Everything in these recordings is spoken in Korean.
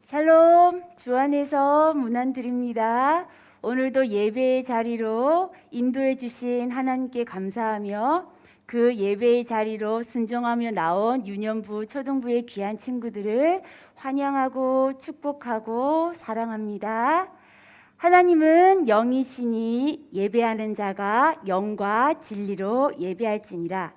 샬롬, 주 안에서 문안드립니다. 오늘도 예배의 자리로 인도해 주신 하나님께 감사하며 그 예배의 자리로 순종하며 나온 유년부, 초등부의 귀한 친구들을 환영하고 축복하고 사랑합니다. 하나님은 영이시니 예배하는 자가 영과 진리로 예배할지니라.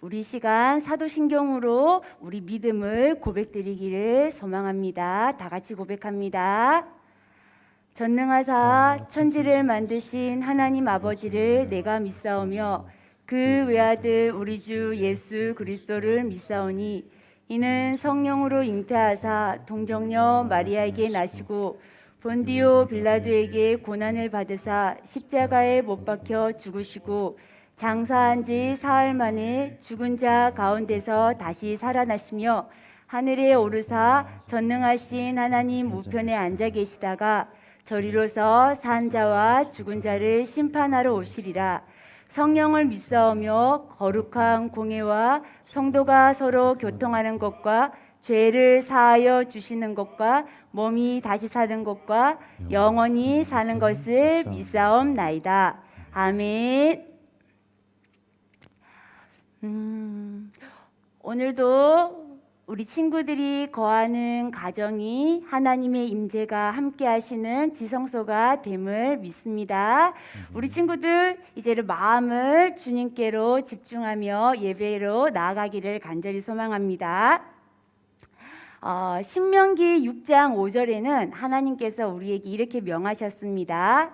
우리 시간 사도신경으로 우리 믿음을 고백드리기를 소망합니다. 다 같이 고백합니다. 전능하사 천지를 만드신 하나님 아버지를 내가 믿사오며 그 외아들 우리 주 예수 그리스도를 믿사오니 이는 성령으로 잉태하사 동정녀 마리아에게 나시고 본디오 빌라도에게 고난을 받으사 십자가에 못 박혀 죽으시고 장사한 지 사흘 만에 죽은 자 가운데서 다시 살아나시며 하늘에 오르사 전능하신 하나님 우편에 앉아 계시다가 저리로서 산 자와 죽은 자를 심판하러 오시리라. 성령을 믿사오며 거룩한 공회와 성도가 서로 교통하는 것과 죄를 사하여 주시는 것과 몸이 다시 사는 것과 영원히 사는 것을 믿사옵나이다. 아멘. 오늘도 우리 친구들이 거하는 가정이 하나님의 임재가 함께 하시는 지성소가 됨을 믿습니다. 우리 친구들 이제 마음을 주님께로 집중하며 예배로 나아가기를 간절히 소망합니다. 신명기 6장 5절에는 하나님께서 우리에게 이렇게 명하셨습니다.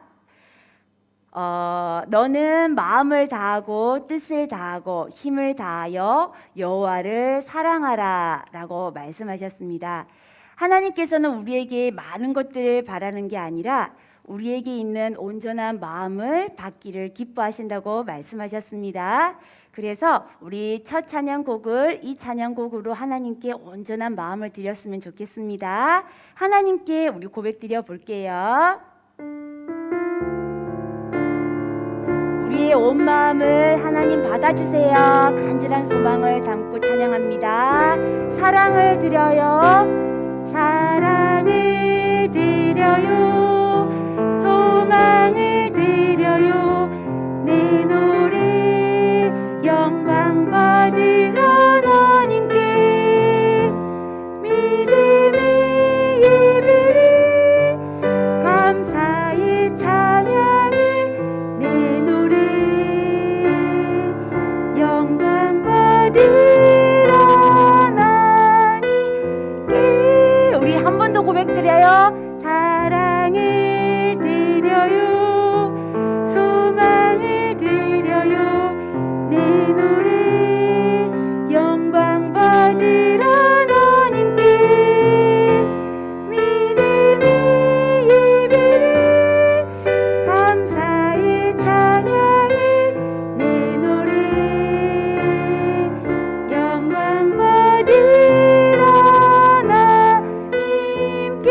너는 마음을 다하고 뜻을 다하고 힘을 다하여 여호와를 사랑하라 라고 말씀하셨습니다. 하나님께서는 우리에게 많은 것들을 바라는 게 아니라 우리에게 있는 온전한 마음을 받기를 기뻐하신다고 말씀하셨습니다. 그래서 우리 첫 찬양곡을 이 찬양곡으로 하나님께 온전한 마음을 드렸으면 좋겠습니다. 하나님께 우리 고백 드려 볼게요. 우리의 온 마음을 하나님 받아주세요. 간절한 소망을 담고 찬양합니다. 사랑을 드려요. 사랑을 드려요. 소망을 드려요. 내 노래 영광 받으러 하나님께 믿음의 예배를 감사의 찬양을 내 노래 영광 받으러 하나님께. 우리 한 번 더 고백 드려요. 사랑을 드려요. 소망을 드려요. 내 노래 영광 받으러 하나님께 믿음의 예배를 감사의 찬양을 내 노래 영광 받으러 하나님께.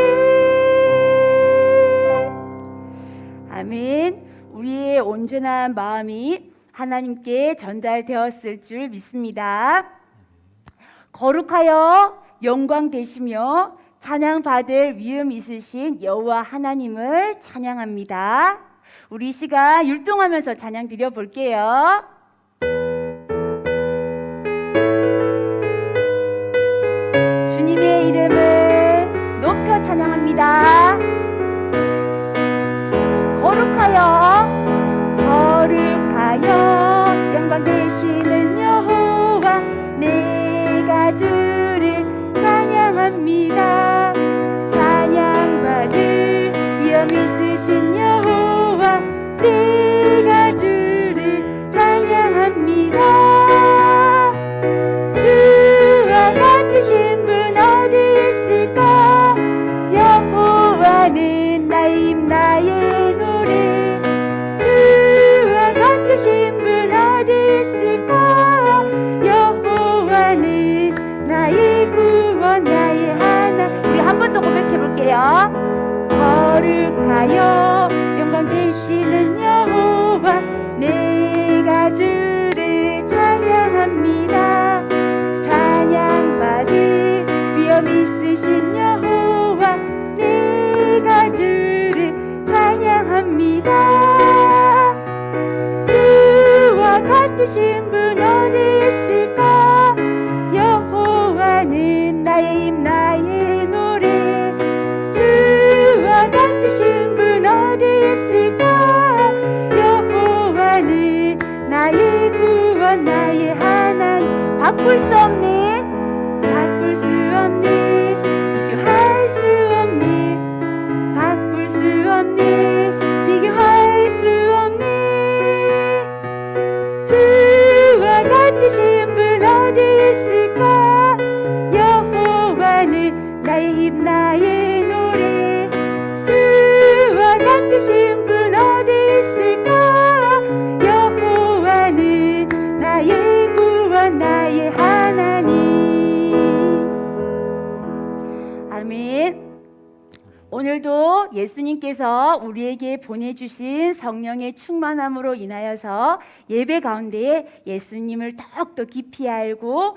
아멘. 우리의 온전한 마음이 하나님께 전달되었을 줄 믿습니다. 거룩하여 영광 되시며 찬양 받을 위엄 있으신 여호와 하나님을 찬양합니다. 우리 시간 율동하면서 찬양 드려 볼게요. 주님의 이름을 높여 찬양합니다. 거룩하여 영광 되시는 여호와 내가 주를 찬양합니다. 찬양받을 위엄 있으신 여호와 내가 주를 찬양합니다. 주와 같으신 분 어디 있을까? 여호와는 나의 힘 나의 노래. 주와 같으신 분 어디 있을까? 여호와는 나의 구원 나의 하나. 우리 한 번 더 고백해 볼게요. 거룩하여 영광 되시는 여호와 내가 주를 찬양합니다. 찬양받을 위엄 있으신 여호와 내가 주를 찬양합니다. 주와 같으신 분 어디 있을까? 여호와는 나의 힘 나의 노래. 주와 같으신 분 어디 있을까? 여호와는 나의 구원 나의 하나님. 바꿀 수 없네, 바꿀 수 없네, 비교할 수 없네, 바꿀 수 없네, 비교할 수 없네. 주와 같으신 분 어디 있을까? 여호와는 나의 힘 나의 노래. 주와 같으신 분 어디 있을까? 여호와는 나의 구원 나의 하나님. 아멘. 오늘도 예수님께서 우리에게 보내주신 성령의 충만함으로 인하여서 예배 가운데에 예수님을 더욱더 깊이 알고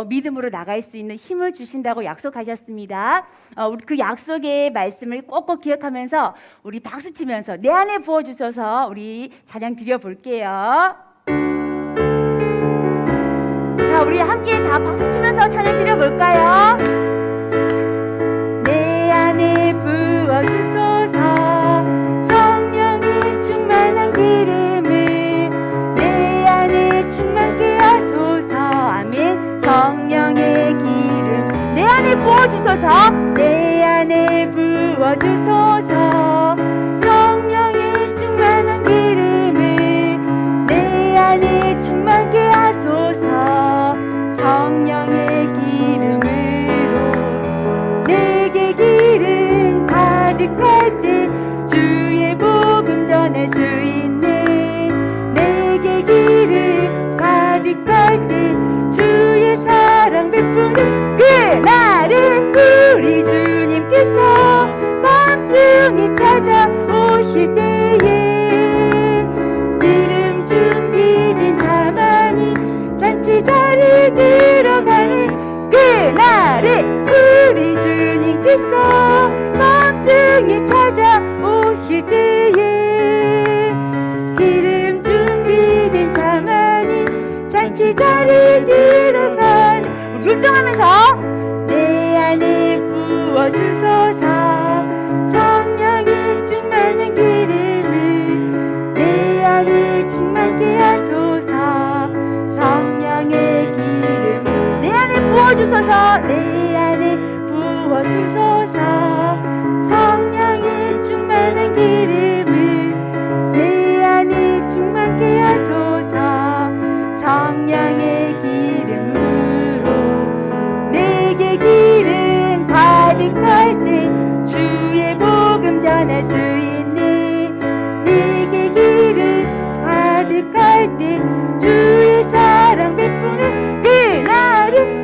믿음으로 나갈 수 있는 힘을 주신다고 약속하셨습니다. 우리 그 약속의 말씀을 꼭꼭 기억하면서 우리 박수 치면서 내 안에 부어주셔서 우리 찬양 드려볼게요. 자, 우리 함께 다 박수 치면서 찬양 드려볼까요? 내 안에 부어주소서 성령의 충만한 기름을 내 안에 충만케 하소서. 아멘. 성령의 기름 내 안에 부어주소서. 내 안에 부어주소서 성령의 충만한 기름을 내 안에 충만케 하소서. 성령의 기름으로 내게 기름 가득할 때 주의 복음 전할 수 있네. 내게 기름 가득할 때 주의 사랑 베푸는 그날은 우리 주님께서 밤중에 찾아오실 때에 기름 준비된 자만이 잔치 자리에 들어가는 그날에 우리 주님께서 밤중에 찾아오실 때에 기름 준비된 자만이 잔치 자리에 들어가는. 우리 율동하면서 내 안에 부어주소서 성령의 충만한 기름을 내 안에 충만케 하소서. 성령의 기름을 내 안에 부어주소서. 내 안에 부어주소서 성령의 충만한 기름을 내 안에 충만케 하소서. 성령의 기름으로 내게 기름 가득할 때 주의 복음 전할 수 있네. 내게 기름 가득할 때 주의 사랑 베푸는 그날은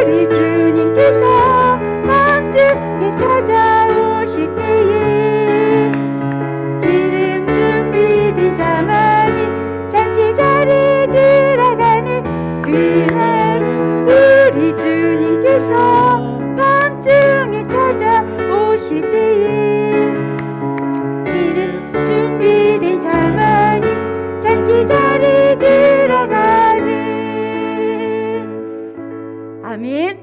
우리 주님께서 밤중에 찾아오실 때에 기름 준비된 자만이 잔치 자리에 들어가는 그날 우리 주님께서 밤중에 찾아오실 때에 기름 준비된 자만이 잔치 자리에 들어가는. 아멘.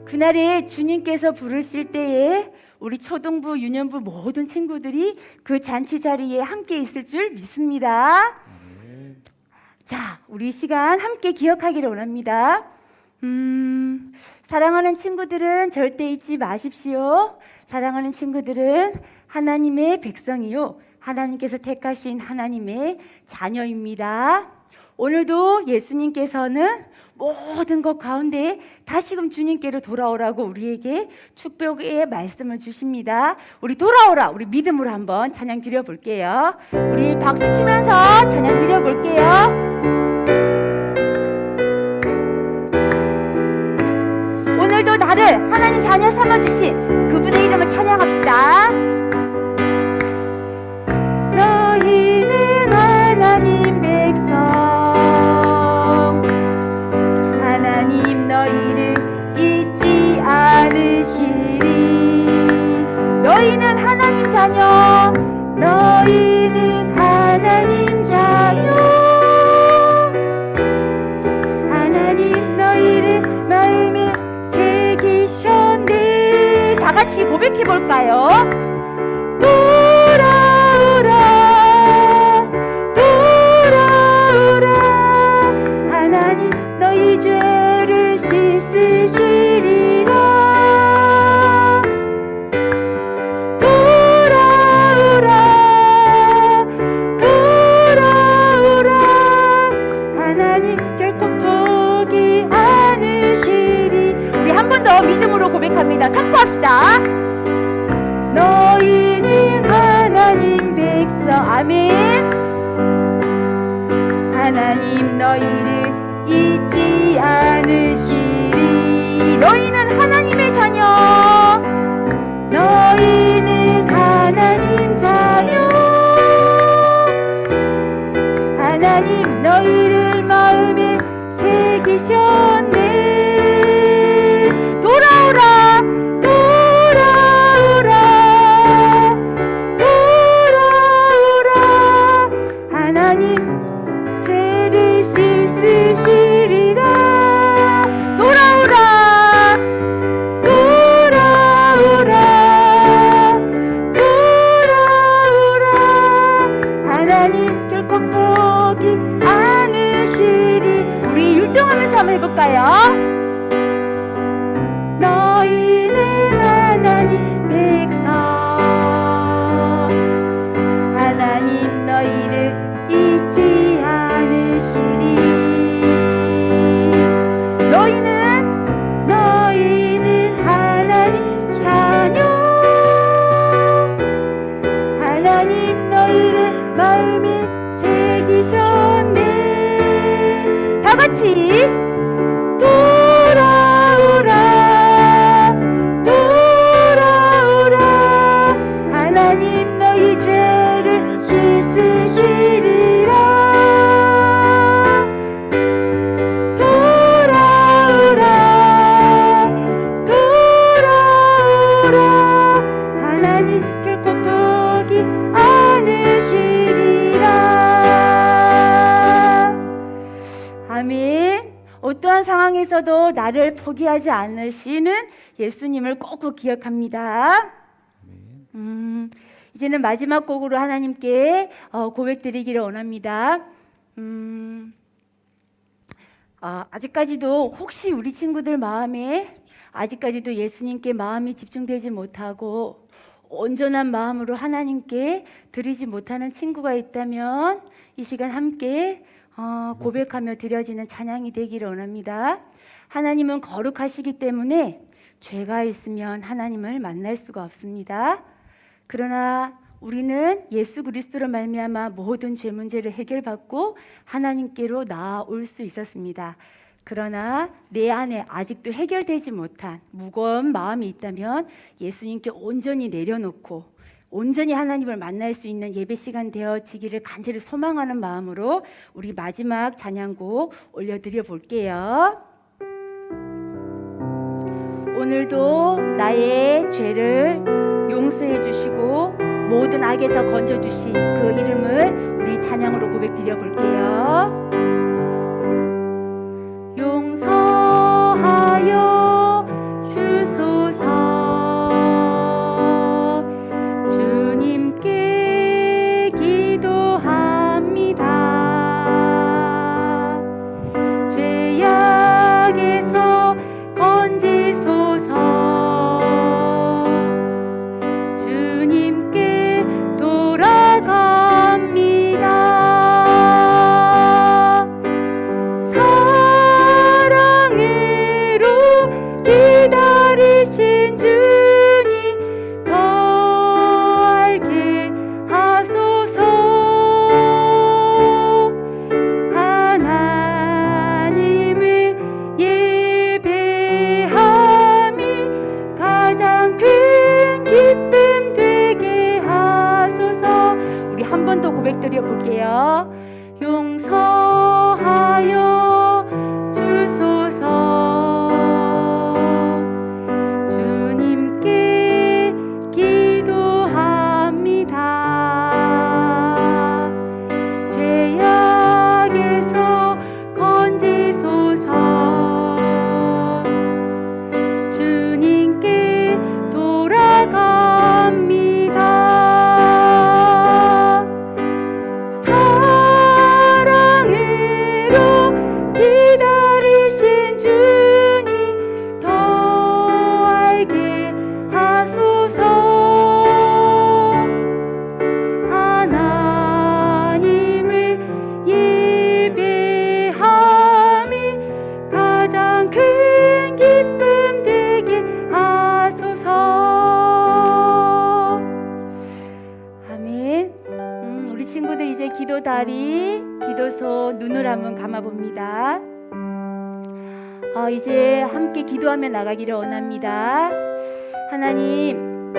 그날에 주님께서 부르실 때에 우리 초등부, 유년부 모든 친구들이 그 잔치 자리에 함께 있을 줄 믿습니다. 자, 우리 시간 함께 기억하기를 원합니다. 사랑하는 친구들은 절대 잊지 마십시오. 사랑하는 친구들은 하나님의 백성이요, 하나님께서 택하신 하나님의 자녀입니다. 오늘도 예수님께서는 모든 것 가운데 다시금 주님께로 돌아오라고 우리에게 축복의 말씀을 주십니다. 우리 돌아오라, 우리 믿음으로 한번 찬양 드려볼게요. 우리 박수 치면서 찬양 드려볼게요. 오늘도 나를 하나님 자녀 삼아주신 그분의 이름을 찬양합시다. 너희는 하나님 백성 자녀 너희는 하나님 자녀 하나님 너희를 마음에 새기셨네. 다 같이 고백해 볼까요? 돌아오라 돌아오라 하나님 너희 죄를 씻으시리라. 돌아오라 돌아오라 하나님 결코 포기 않으시리. 우리 한 번 더 믿음으로 고백합니다. 선포합시다. 너희는 하나님 백성. 아멘. 하나님 너희를 잊지 않으시리. 너희는 하나님의 자녀 너희는 하나님 자녀 하나님 너희를 마음에 새기셨네. 돌아오라 돌아오라 돌아오라 하나님 죄를 씻으시리라. 돌아오라 돌아오라 돌아오라 하나님 결코 포기 않으시리. 우리 율동하면서 한번 해볼까요? 너희는 하나님 백성 하나님 너희를 잊지 않으시리. 너희는 하나님 자녀 하나님 너희를 마음에 새기셨네. 다 같이 돌아오라 돌아오라 하나님 너희 죄를 씻으시리라. 돌아오라 돌아오라 하나님 결코 포기 않으시리라. 아멘. 어떠한 상황에서도 나를 포기하지 않으시는 예수님을 꼭꼭 기억합니다. 이제는 마지막 곡으로 하나님께 고백드리기를 원합니다. 아직까지도 혹시 우리 친구들 마음에 아직까지도 예수님께 마음이 집중되지 못하고 온전한 마음으로 하나님께 드리지 못하는 친구가 있다면 이 시간 함께 고백하며 드려지는 찬양이 되기를 원합니다. 하나님은 거룩하시기 때문에 죄가 있으면 하나님을 만날 수가 없습니다. 그러나 우리는 예수 그리스도로 말미암아 모든 죄 문제를 해결받고 하나님께로 나아올 수 있었습니다. 그러나 내 안에 아직도 해결되지 못한 무거운 마음이 있다면 예수님께 온전히 내려놓고 온전히 하나님을 만날 수 있는 예배 시간 되어지기를 간절히 소망하는 마음으로 우리 마지막 찬양곡 올려드려 볼게요. 오늘도 나의 죄를 용서해 주시고 모든 악에서 건져 주신 그 이름을 우리 찬양으로 고백드려 볼게요. 용서하여 주소서. 주님께 기도합니다. 죄악에서 건지소서. 주님께 돌아갑니다. 기다리신 주님 더 알게 하소서. 하나님을 예배함이 가장 큰 기쁨 되게 하소서. 우리 한 번 더 고백드려 볼게요. 용서하여 주소서. 기도합니다. 친구들 이제 기도다리, 기도소 눈을 한번 감아봅니다. 이제 함께 기도하며 나가기를 원합니다. 하나님,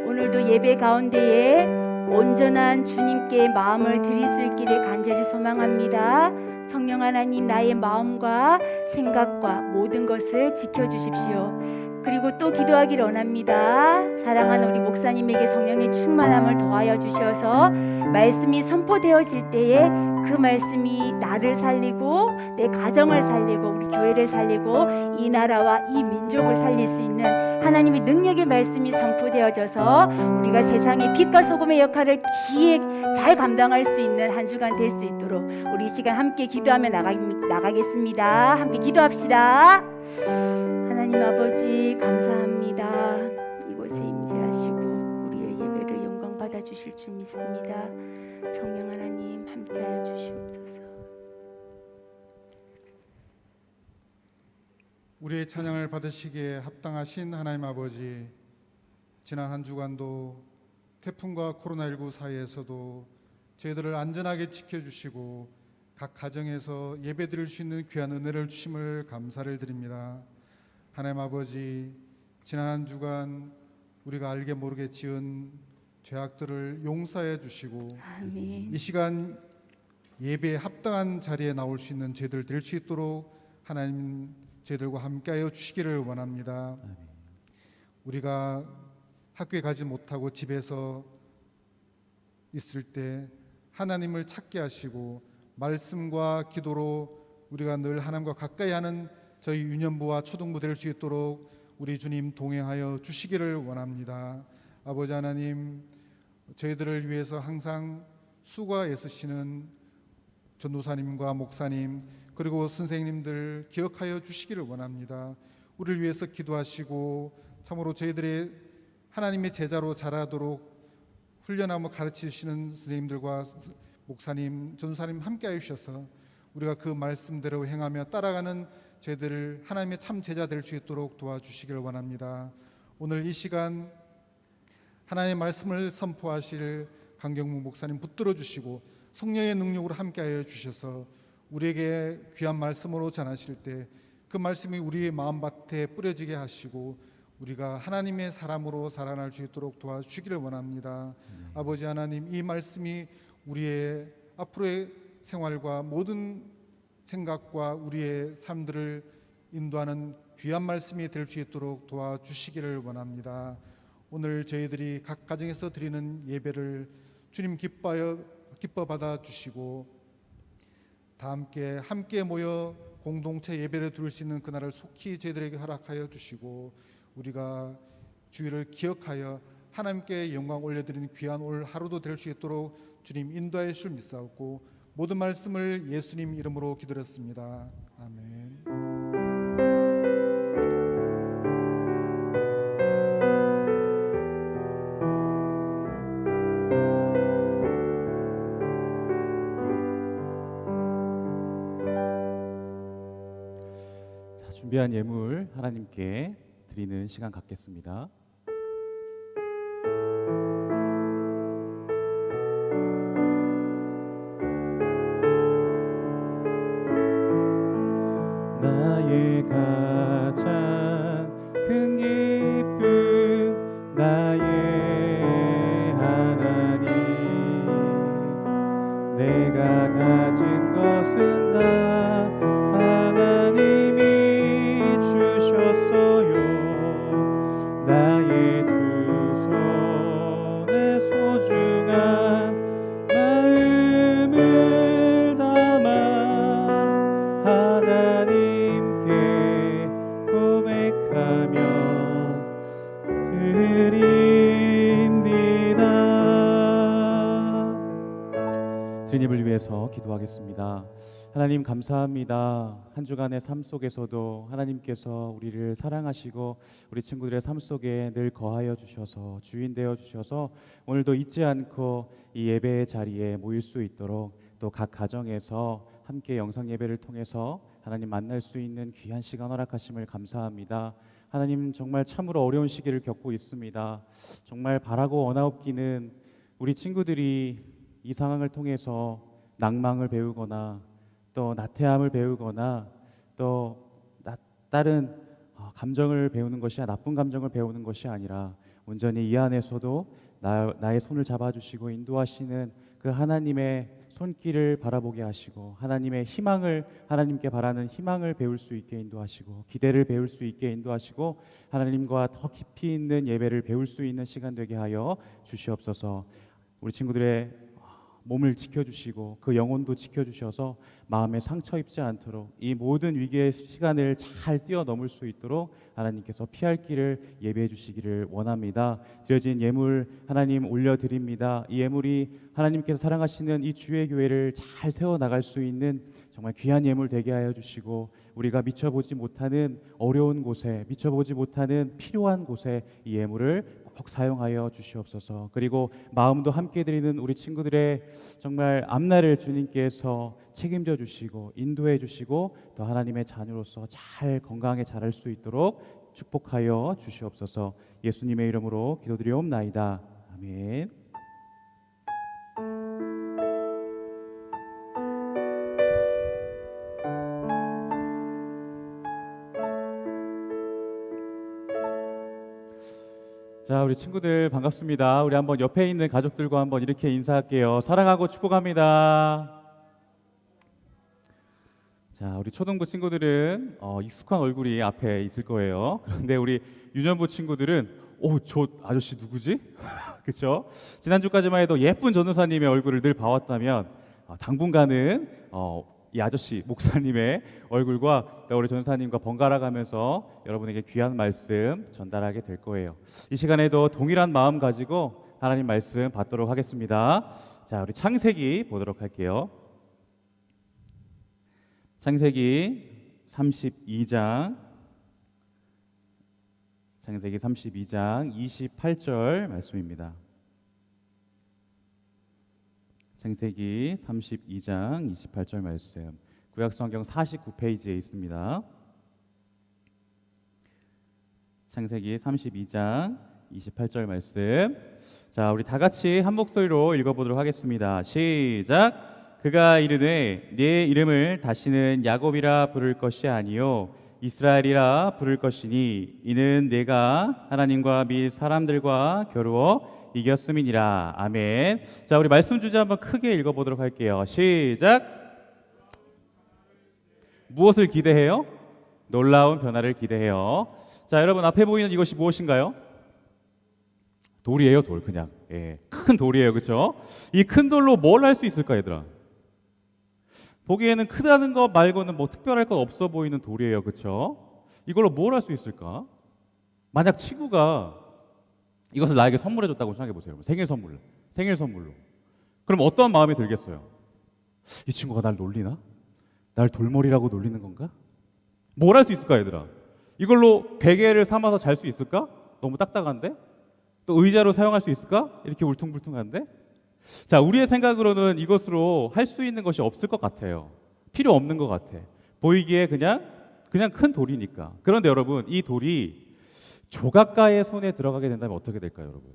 오늘도 예배 가운데에 온전한 주님께 마음을 드릴 수 있기를 간절히 소망합니다. 성령 하나님, 나의 마음과 생각과 모든 것을 지켜주십시오. 그리고 또 기도하기를 원합니다. 사랑하는 우리 목사님에게 성령의 충만함을 더하여 주셔서 말씀이 선포되어질 때에 그 말씀이 나를 살리고 내 가정을 살리고 우리 교회를 살리고 이 나라와 이 민족을 살릴 수 있는 하나님의 능력의 말씀이 선포되어져서 우리가 세상의 빛과 소금의 역할을 기에 잘 감당할 수 있는 한 주간 될 수 있도록 우리 이 시간 함께 기도하며 나가겠습니다. 함께 기도합시다. 하나님 아버지, 감사합니다. 이곳에 임재하시고 우리의 예배를 영광 받아 주실 줄 믿습니다. 성령 하나님 함께하여 주시옵소서. 우리의 찬양을 받으시기에 합당하신 하나님 아버지, 지난 한 주간도 태풍과 코로나19 사이에서도 저희들을 안전하게 지켜주시고 각 가정에서 예배드릴 수 있는 귀한 은혜를 주심을 감사를 드립니다. 하나님 아버지, 지난 한 주간 우리가 알게 모르게 지은 죄악들을 용서해 주시고 아멘. 이 시간 예배에 합당한 자리에 나올 수 있는 저희들 될 수 있도록 하나님 저희들과 함께하여 주시기를 원합니다. 우리가 학교에 가지 못하고 집에서 있을 때 하나님을 찾게 하시고 말씀과 기도로 우리가 늘 하나님과 가까이 하는 저희 유년부와 초등부 될 수 있도록 우리 주님 동행하여 주시기를 원합니다. 아버지 하나님, 저희들을 위해서 항상 수고가 애쓰시는 전도사님과 목사님 그리고 선생님들 기억하여 주시기를 원합니다. 우리를 위해서 기도하시고 참으로 저희들의 하나님의 제자로 자라도록 훈련하며 가르치시는 선생님들과 목사님, 전도사님 함께하여 주셔서 우리가 그 말씀대로 행하며 따라가는 저희들 하나님의 참 제자 될 수 있도록 도와주시길 원합니다. 오늘 이 시간 하나님의 말씀을 선포하실 강경무 목사님 붙들어 주시고 성령의 능력으로 함께하여 주셔서 우리에게 귀한 말씀으로 전하실 때 그 말씀이 우리의 마음밭에 뿌려지게 하시고 우리가 하나님의 사람으로 살아날 수 있도록 도와주시기를 원합니다. 아버지 하나님, 이 말씀이 우리의 앞으로의 생활과 모든 생각과 우리의 삶들을 인도하는 귀한 말씀이 될 수 있도록 도와주시기를 원합니다. 오늘 저희들이 각 가정에서 드리는 예배를 주님 기뻐 받아 주시고 다 함께 모여 공동체 예배를 드릴 수 있는 그날을 속히 저희들에게 허락하여 주시고 우리가 주의를 기억하여 하나님께 영광 올려드리는 귀한 올 하루도 될 수 있도록 주님 인도하여 주실 믿사옵고 모든 말씀을 예수님 이름으로 기도했습니다. 아멘. 준비한 예물 하나님께 드리는 시간 갖겠습니다. 나의 가장 큰 기쁨 나의 하나님 내가 가진 것은 다 하나님이 주셨어요. 나의 두 손에 소중한 마음을 담아 하나님께 고백하며 드립니다. 주님을 위해서 기도하겠습니다. 하나님 감사합니다. 한 주간의 삶 속에서도 하나님께서 우리를 사랑하시고 우리 친구들의 삶 속에 늘 거하여 주셔서 주인 되어 주셔서 오늘도 잊지 않고 이 예배의 자리에 모일 수 있도록 또 각 가정에서 함께 영상 예배를 통해서 하나님 만날 수 있는 귀한 시간 허락하심을 감사합니다. 하나님 정말 참으로 어려운 시기를 겪고 있습니다. 정말 바라고 원하옵기는 우리 친구들이 이 상황을 통해서 낭망을 배우거나 또 나태함을 배우거나 또 다른 감정을 배우는 것이 나쁜 감정을 배우는 것이 아니라 온전히 이 안에서도 나의 손을 잡아주시고 인도하시는 그 하나님의 손길을 바라보게 하시고 하나님의 희망을 하나님께 바라는 희망을 배울 수 있게 인도하시고 기대를 배울 수 있게 인도하시고 하나님과 더 깊이 있는 예배를 배울 수 있는 시간 되게 하여 주시옵소서. 우리 친구들의 몸을 지켜주시고 그 영혼도 지켜주셔서 마음에 상처 입지 않도록 이 모든 위기의 시간을 잘 뛰어넘을 수 있도록 하나님께서 피할 길을 예배해 주시기를 원합니다. 드려진 예물 하나님 올려드립니다. 이 예물이 하나님께서 사랑하시는 이 주의 교회를 잘 세워나갈 수 있는 정말 귀한 예물 되게 하여 주시고 우리가 미쳐보지 못하는 어려운 곳에 미쳐보지 못하는 필요한 곳에 이 예물을 꼭 사용하여 주시옵소서. 그리고 마음도 함께 드리는 우리 친구들의 정말 앞날을 주님께서 책임져 주시고 인도해 주시고 또 하나님의 자녀로서 잘 건강하게 자랄 수 있도록 축복하여 주시옵소서. 예수님의 이름으로 기도드리옵나이다. 아멘. 자, 우리 친구들 반갑습니다. 우리 한번 옆에 있는 가족들과 한번 이렇게 인사할게요. 사랑하고 축복합니다. 자, 우리 초등부 친구들은 익숙한 얼굴이 앞에 있을 거예요. 그런데 우리 유년부 친구들은 저 아저씨 누구지? 그렇죠? 지난주까지만 해도 예쁜 전도사님의 얼굴을 늘 봐왔다면 당분간은 이 아저씨 목사님의 얼굴과 우리 전사님과 번갈아 가면서 여러분에게 귀한 말씀 전달하게 될 거예요. 이 시간에도 동일한 마음 가지고 하나님 말씀 받도록 하겠습니다. 자, 우리 창세기 보도록 할게요. 창세기 32장 28절 말씀입니다. 창세기 32장 28절 말씀, 구약성경 49페이지에 있습니다. 창세기 32장 28절 말씀. 자, 우리 다 같이 한 목소리로 읽어보도록 하겠습니다. 시작. 그가 이르되 네 이름을 다시는 야곱이라 부를 것이 아니요 이스라엘이라 부를 것이니 이는 내가 하나님과 및 사람들과 겨루어 이겼음이니라. 아멘. 자, 우리 말씀 주제 한번 크게 읽어보도록 할게요. 시작. 무엇을 기대해요? 놀라운 변화를 기대해요. 자, 여러분 앞에 보이는 이것이 무엇인가요? 돌이에요, 돌. 그냥 큰 돌이에요, 그렇죠? 이 큰 돌로 뭘 할 수 있을까, 얘들아? 보기에는 크다는 것 말고는 뭐 특별할 것 없어 보이는 돌이에요, 그렇죠? 이걸로 뭘 할 수 있을까? 만약 친구가 이것을 나에게 선물해줬다고 생각해 보세요. 생일 선물로. 그럼 어떤 마음이 들겠어요? 이 친구가 날 놀리나? 날 돌머리라고 놀리는 건가? 뭘 할 수 있을까, 얘들아? 이걸로 베개를 삼아서 잘 수 있을까? 너무 딱딱한데? 또 의자로 사용할 수 있을까? 이렇게 울퉁불퉁한데? 자, 우리의 생각으로는 이것으로 할 수 있는 것이 없을 것 같아요. 필요 없는 것 같아. 보이기에 그냥 큰 돌이니까. 그런데 여러분, 이 돌이 조각가의 손에 들어가게 된다면 어떻게 될까요, 여러분?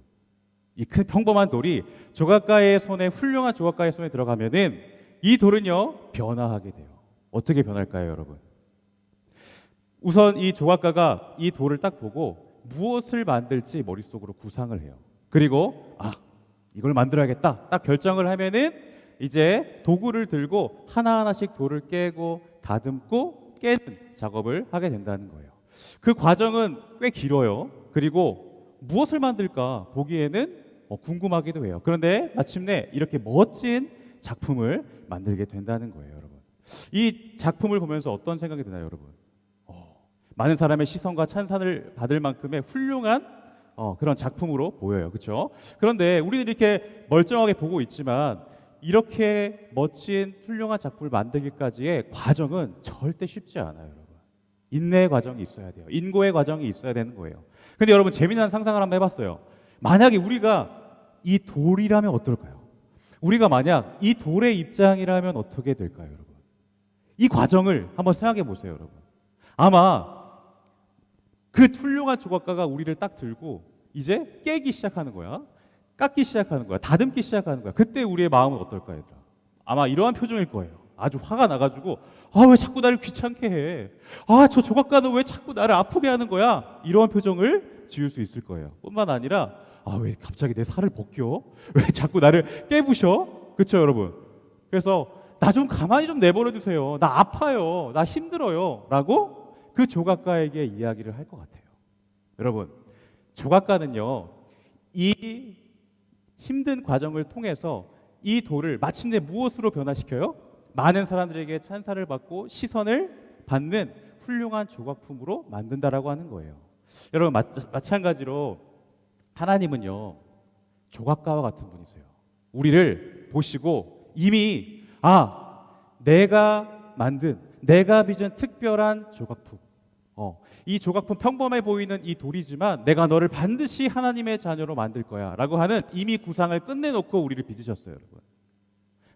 이 큰 평범한 돌이 조각가의 손에, 훌륭한 조각가의 손에 들어가면은 이 돌은요 변화하게 돼요. 어떻게 변할까요, 여러분? 우선 이 조각가가 이 돌을 딱 보고 무엇을 만들지 머릿속으로 구상을 해요. 그리고 이걸 만들어야겠다 딱 결정을 하면은 이제 도구를 들고 하나하나씩 돌을 깨고 다듬고 깨는 작업을 하게 된다는 거예요. 그 과정은 꽤 길어요. 그리고 무엇을 만들까 보기에는 궁금하기도 해요. 그런데 마침내 이렇게 멋진 작품을 만들게 된다는 거예요, 여러분. 이 작품을 보면서 어떤 생각이 드나요, 여러분? 많은 사람의 시선과 찬사를 받을 만큼의 훌륭한 그런 작품으로 보여요, 그렇죠? 그런데 우리는 이렇게 멀쩡하게 보고 있지만 이렇게 멋진 훌륭한 작품을 만들기까지의 과정은 절대 쉽지 않아요, 여러분. 인내의 과정이 있어야 돼요. 인고의 과정이 있어야 되는 거예요. 근데 여러분, 재미난 상상을 한번 해봤어요. 만약에 우리가 이 돌이라면 어떨까요? 우리가 만약 이 돌의 입장이라면 어떻게 될까요, 여러분? 이 과정을 한번 생각해 보세요, 여러분. 아마 그 훌륭한 조각가가 우리를 딱 들고 이제 깨기 시작하는 거야. 깎기 시작하는 거야. 다듬기 시작하는 거야. 그때 우리의 마음은 어떨까, 얘들아? 아마 이러한 표정일 거예요. 아주 화가 나가지고 왜 자꾸 나를 귀찮게 해? 저 조각가는 왜 자꾸 나를 아프게 하는 거야? 이러한 표정을 지을 수 있을 거예요. 뿐만 아니라 왜 갑자기 내 살을 벗겨? 왜 자꾸 나를 깨부셔? 그렇죠, 여러분? 그래서 나 좀 가만히 좀 내버려 두세요. 나 아파요. 나 힘들어요. 라고 그 조각가에게 이야기를 할 것 같아요. 여러분, 조각가는요, 이 힘든 과정을 통해서 이 돌을 마침내 무엇으로 변화시켜요? 많은 사람들에게 찬사를 받고 시선을 받는 훌륭한 조각품으로 만든다라고 하는 거예요. 여러분, 마찬가지로 하나님은요, 조각가와 같은 분이세요. 우리를 보시고 이미 내가 만든, 내가 빚은 특별한 조각품, 이 조각품 평범해 보이는 이 돌이지만 내가 너를 반드시 하나님의 자녀로 만들 거야 라고 하는 이미 구상을 끝내놓고 우리를 빚으셨어요. 여러분,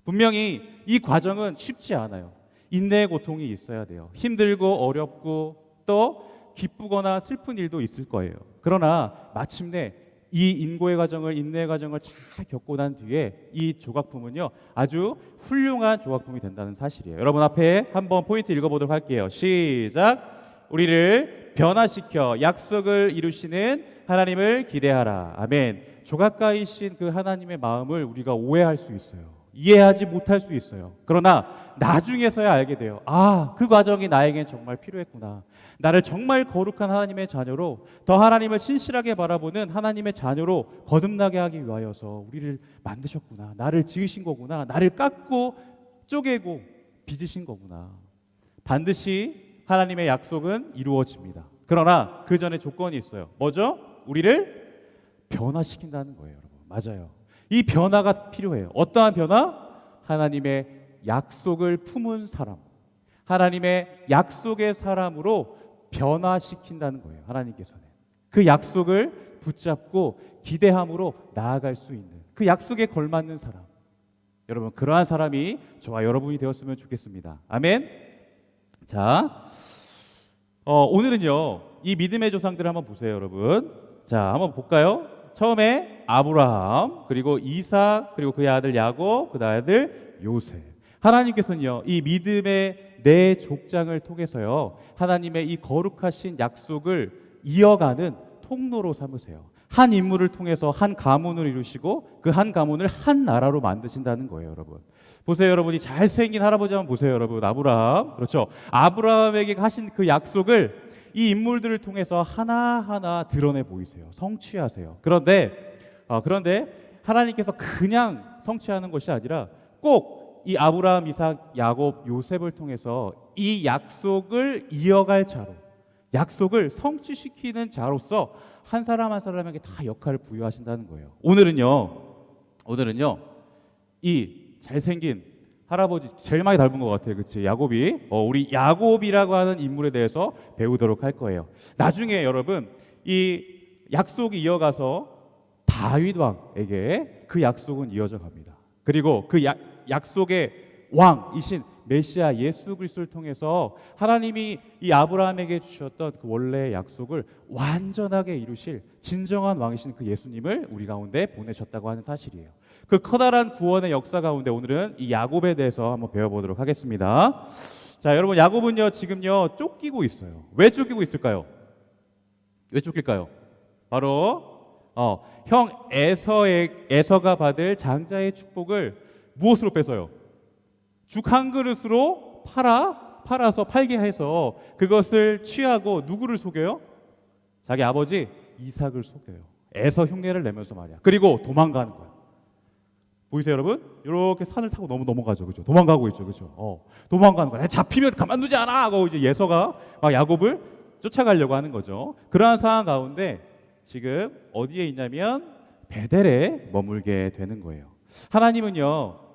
분명히 이 과정은 쉽지 않아요. 인내의 고통이 있어야 돼요. 힘들고 어렵고 또 기쁘거나 슬픈 일도 있을 거예요. 그러나 마침내 이 인고의 과정을, 인내의 과정을 잘 겪고 난 뒤에 이 조각품은요, 아주 훌륭한 조각품이 된다는 사실이에요. 여러분 앞에 한번 포인트 읽어보도록 할게요. 시작. 우리를 변화시켜 약속을 이루시는 하나님을 기대하라. 아멘. 조각가이신 그 하나님의 마음을 우리가 오해할 수 있어요. 이해하지 못할 수 있어요. 그러나 나중에서야 알게 돼요. 그 과정이 나에겐 정말 필요했구나. 나를 정말 거룩한 하나님의 자녀로, 더 하나님을 신실하게 바라보는 하나님의 자녀로 거듭나게 하기 위하여서 우리를 만드셨구나. 나를 지으신 거구나. 나를 깎고 쪼개고 빚으신 거구나. 반드시 하나님의 약속은 이루어집니다. 그러나 그 전에 조건이 있어요. 뭐죠? 우리를 변화시킨다는 거예요, 여러분. 맞아요. 이 변화가 필요해요. 어떠한 변화? 하나님의 약속을 품은 사람, 하나님의 약속의 사람으로 변화시킨다는 거예요. 하나님께서는 그 약속을 붙잡고 기대함으로 나아갈 수 있는, 그 약속에 걸맞는 사람, 여러분, 그러한 사람이 저와 여러분이 되었으면 좋겠습니다. 아멘. 자, 오늘은요, 이 믿음의 조상들을 한번 보세요, 여러분. 자, 한번 볼까요? 처음에 아브라함, 그리고 이삭, 그리고 그의 아들 야곱, 그의 아들 요셉. 하나님께서는요, 이 믿음의 네 족장을 통해서요, 하나님의 이 거룩하신 약속을 이어가는 통로로 삼으세요. 한 인물을 통해서 한 가문을 이루시고 그 한 가문을 한 나라로 만드신다는 거예요, 여러분. 보세요, 여러분. 이 잘생긴 할아버지 한번 보세요, 여러분. 아브라함. 그렇죠. 아브라함에게 하신 그 약속을 이 인물들을 통해서 하나하나 드러내 보이세요. 성취하세요. 그런데 하나님께서 그냥 성취하는 것이 아니라 꼭 이 아브라함, 이삭, 야곱, 요셉을 통해서 이 약속을 이어갈 자로, 약속을 성취시키는 자로서 한 사람 한 사람에게 다 역할을 부여하신다는 거예요. 오늘은요 이 잘생긴 할아버지 제일 많이 닮은 것 같아요. 그치? 야곱이. 우리 야곱이라고 하는 인물에 대해서 배우도록 할 거예요. 나중에 여러분 이 약속이 이어가서 다윗 왕에게 그 약속은 이어져 갑니다. 그리고 그 약속의 왕이신 메시아 예수 그리스도를 통해서 하나님이 이 아브라함에게 주셨던 그 원래의 약속을 완전하게 이루실 진정한 왕이신 그 예수님을 우리 가운데 보내셨다고 하는 사실이에요. 그 커다란 구원의 역사 가운데 오늘은 이 야곱에 대해서 한번 배워보도록 하겠습니다. 자, 여러분, 야곱은요 지금요 쫓기고 있어요. 왜 쫓기고 있을까요? 왜 쫓길까요? 바로 형 에서가 받을 장자의 축복을 무엇으로 뺏어요? 죽 한 그릇으로 팔아서 팔게 해서 그것을 취하고 누구를 속여요? 자기 아버지 이삭을 속여요. 에서 흉내를 내면서 말이야. 그리고 도망가는 거야. 보이세요, 여러분? 이렇게 산을 타고 넘어가죠, 그죠? 도망가고 있죠, 그죠? 도망가는 거야. 잡히면 가만두지 않아 하고 이제 예서가 막 야곱을 쫓아가려고 하는 거죠. 그러한 상황 가운데 지금 어디에 있냐면 베델에 머물게 되는 거예요. 하나님은요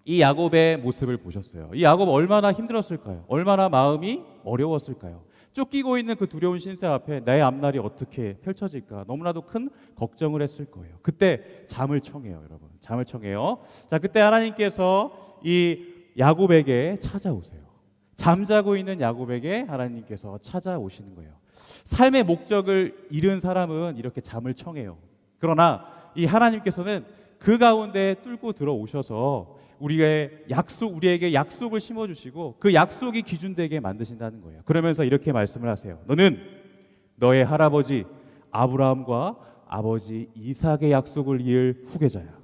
이 야곱의 모습을 보셨어요. 이 야곱 얼마나 힘들었을까요? 얼마나 마음이 어려웠을까요? 쫓기고 있는 그 두려운 신세 앞에 내 앞날이 어떻게 펼쳐질까 너무나도 큰 걱정을 했을 거예요. 그때 잠을 청해요, 여러분. 잠을 청해요. 자, 그때 하나님께서 이 야곱에게 찾아오세요. 잠자고 있는 야곱에게 하나님께서 찾아오시는 거예요. 삶의 목적을 잃은 사람은 이렇게 잠을 청해요. 그러나 이 하나님께서는 그 가운데 뚫고 들어오셔서 우리에게 약속을 심어주시고 그 약속이 기준되게 만드신다는 거예요. 그러면서 이렇게 말씀을 하세요. 너는 너의 할아버지 아브라함과 아버지 이삭의 약속을 이을 후계자야.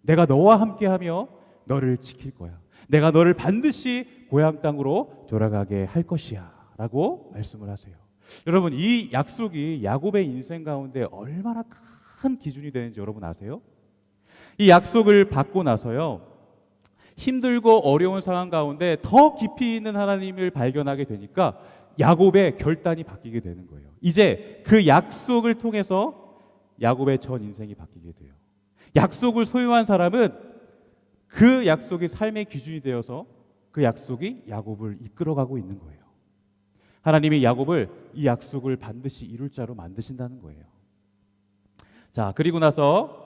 내가 너와 함께하며 너를 지킬 거야. 내가 너를 반드시 고향 땅으로 돌아가게 할 것이야 라고 말씀을 하세요. 여러분, 이 약속이 야곱의 인생 가운데 얼마나 큰 기준이 되는지 여러분 아세요? 이 약속을 받고 나서요, 힘들고 어려운 상황 가운데 더 깊이 있는 하나님을 발견하게 되니까 야곱의 결단이 바뀌게 되는 거예요. 이제 그 약속을 통해서 야곱의 전 인생이 바뀌게 돼요. 약속을 소유한 사람은 그 약속이 삶의 기준이 되어서 그 약속이 야곱을 이끌어가고 있는 거예요. 하나님이 야곱을 이 약속을 반드시 이룰 자로 만드신다는 거예요. 자, 그리고 나서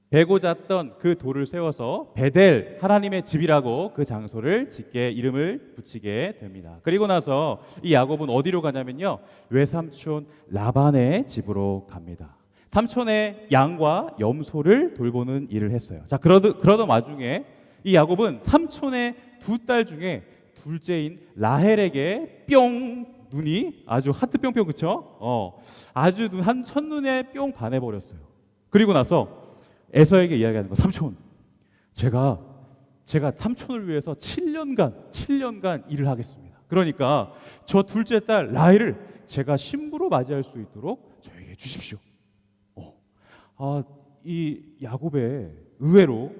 베고 잤던 그 돌을 세워서 베델, 하나님의 집이라고 그 장소를 이름을 붙이게 됩니다. 그리고 나서 이 야곱은 어디로 가냐면요, 외삼촌 라반의 집으로 갑니다. 삼촌의 양과 염소를 돌보는 일을 했어요. 자, 그러던 와중에 이 야곱은 삼촌의 두 딸 중에 둘째인 라헬에게 뿅 눈이 아주 하트 뿅뿅, 그쵸? 아주 첫눈에 뿅 반해버렸어요. 그리고 나서 에서에게 이야기하는 거, 삼촌, 제가 삼촌을 위해서 7년간 일을 하겠습니다. 그러니까 저 둘째 딸 라헬을 제가 신부로 맞이할 수 있도록 저에게 주십시오. 이 야곱의 의외로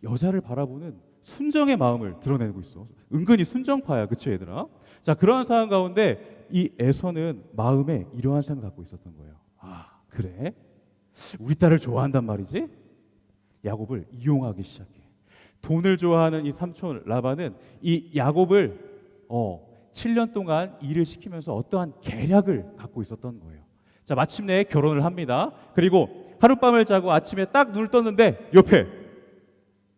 여자를 바라보는 순정의 마음을 드러내고 있어. 은근히 순정파야, 그쵸 얘들아? 자, 그런 상황 가운데 이 에서는 마음에 이러한 생각을 갖고 있었던 거예요. 아, 그래? 우리 딸을 좋아한단 말이지? 야곱을 이용하기 시작해. 돈을 좋아하는 이 삼촌 라반은 이 야곱을 7년 동안 일을 시키면서 어떠한 계략을 갖고 있었던 거예요. 자, 마침내 결혼을 합니다. 그리고 하룻밤을 자고 아침에 딱 눈을 떴는데 옆에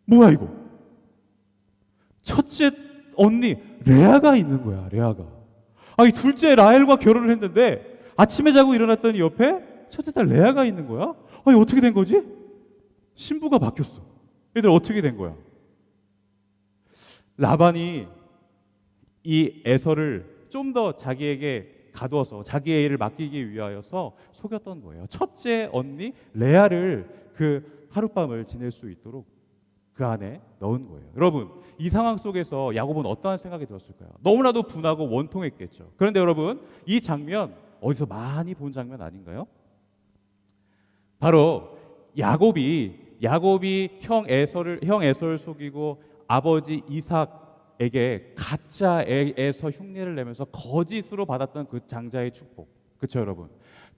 뭐야 이거? 첫째 언니 레아가 있는 거야. 레아가. 아니, 둘째 라헬과 결혼을 했는데 아침에 자고 일어났더니 옆에 첫째 딸 레아가 있는 거야. 아니, 어떻게 된 거지? 신부가 바뀌었어. 얘들 어떻게 된 거야? 라반이 이 에서를 좀 더 자기에게 가두어서 자기의 일을 맡기기 위하여서 속였던 거예요. 첫째 언니 레아를 그 하룻밤을 지낼 수 있도록 그 안에 넣은 거예요. 여러분, 이 상황 속에서 야곱은 어떠한 생각이 들었을까요? 너무나도 분하고 원통했겠죠. 그런데 여러분, 이 장면 어디서 많이 본 장면 아닌가요? 바로 야곱이 형 에서를 속이고 아버지 이삭에게 가짜 에서 흉내를 내면서 거짓으로 받았던 그 장자의 축복. 그렇죠, 여러분?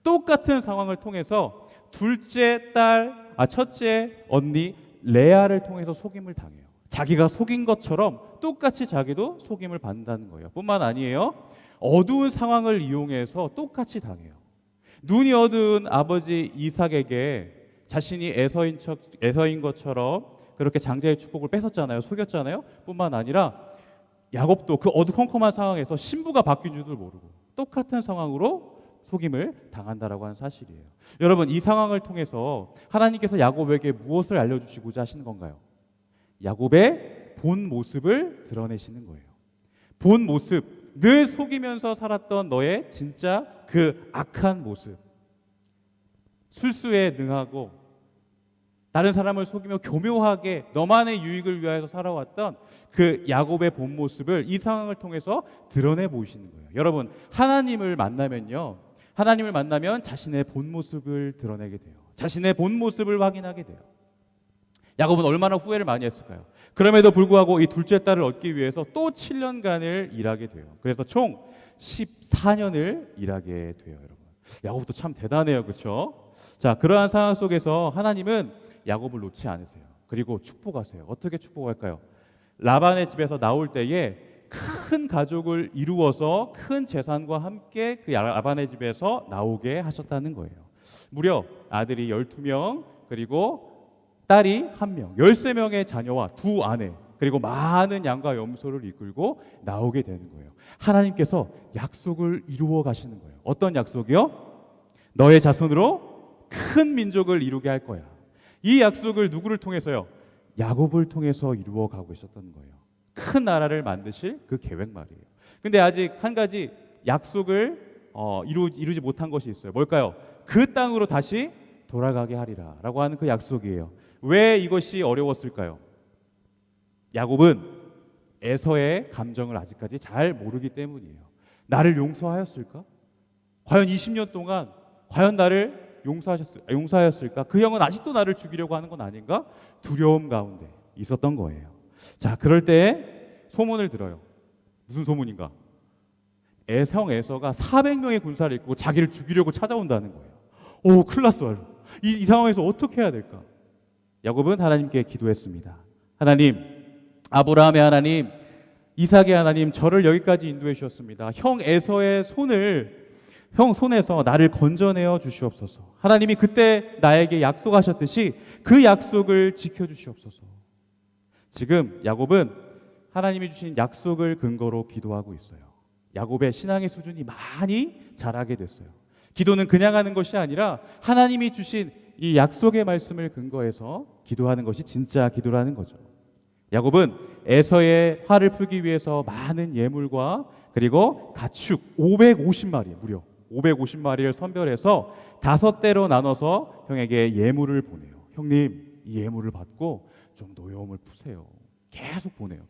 똑같은 상황을 통해서 첫째 언니 레아를 통해서 속임을 당해요. 자기가 속인 것처럼 똑같이 자기도 속임을 받는다는 거예요. 뿐만 아니에요. 어두운 상황을 이용해서 똑같이 당해요. 눈이 어두운 아버지 이삭에게 자신이 에서인 것처럼 그렇게 장자의 축복을 뺏었잖아요. 속였잖아요. 뿐만 아니라 야곱도 그 어두컴컴한 상황에서 신부가 바뀐 줄도 모르고 똑같은 상황으로 속임을 당한다라고 하는 사실이에요. 여러분, 이 상황을 통해서 하나님께서 야곱에게 무엇을 알려주시고자 하시는 건가요? 야곱의 본 모습을 드러내시는 거예요. 본 모습, 늘 속이면서 살았던 너의 진짜 그 악한 모습, 술수에 능하고 다른 사람을 속이며 교묘하게 너만의 유익을 위하여서 살아왔던 그 야곱의 본 모습을 이 상황을 통해서 드러내 보이시는 거예요. 여러분, 하나님을 만나면 자신의 본 모습을 드러내게 돼요. 자신의 본 모습을 확인하게 돼요. 야곱은 얼마나 후회를 많이 했을까요? 그럼에도 불구하고 이 둘째 딸을 얻기 위해서 또 7년간을 일하게 돼요. 그래서 총 14년을 일하게 돼요, 여러분. 야곱도 참 대단해요, 그렇죠? 자, 그러한 상황 속에서 하나님은 야곱을 놓지 않으세요. 그리고 축복하세요. 어떻게 축복할까요? 라반의 집에서 나올 때에 큰 가족을 이루어서 큰 재산과 함께 그 라반의 집에서 나오게 하셨다는 거예요. 무려 아들이 12명, 그리고 딸이 1명, 13명의 자녀와 2 아내, 그리고 많은 양과 염소를 이끌고 나오게 되는 거예요. 하나님께서 약속을 이루어 가시는 거예요. 어떤 약속이요? 너의 자손으로 큰 민족을 이루게 할 거야. 이 약속을 누구를 통해서요? 야곱을 통해서 이루어 가고 있었던 거예요. 큰 나라를 만드실 그 계획 말이에요. 근데 아직 한 가지 약속을 이루지 못한 것이 있어요. 뭘까요? 그 땅으로 다시 돌아가게 하리라 라고 하는 그 약속이에요. 왜 이것이 어려웠을까요? 야곱은 에서의 감정을 아직까지 잘 모르기 때문이에요. 나를 용서하였을까? 과연 20년 동안 과연 나를 용서하였을까? 그 형은 아직도 나를 죽이려고 하는 건 아닌가? 두려움 가운데 있었던 거예요. 자, 그럴 때 소문을 들어요. 무슨 소문인가? 형 에서가 400명의 군사를 이끌고 자기를 죽이려고 찾아온다는 거예요. 오, 큰일 났어. 이 상황에서 어떻게 해야 될까? 야곱은 하나님께 기도했습니다. 하나님, 아브라함의 하나님, 이삭의 하나님, 저를 여기까지 인도해 주셨습니다. 형 에서의 형 손에서 나를 건져내어 주시옵소서. 하나님이 그때 나에게 약속하셨듯이 그 약속을 지켜 주시옵소서. 지금 야곱은 하나님이 주신 약속을 근거로 기도하고 있어요. 야곱의 신앙의 수준이 많이 자라게 됐어요. 기도는 그냥 하는 것이 아니라 하나님이 주신 이 약속의 말씀을 근거해서 기도하는 것이 진짜 기도라는 거죠. 야곱은 에서의 화를 풀기 위해서 많은 예물과 그리고 가축 550마리, 무려 550마리를 선별해서 5대로 나눠서 형에게 예물을 보내요. 형님, 이 예물을 받고 좀 노여움을 푸세요. 계속 보내요.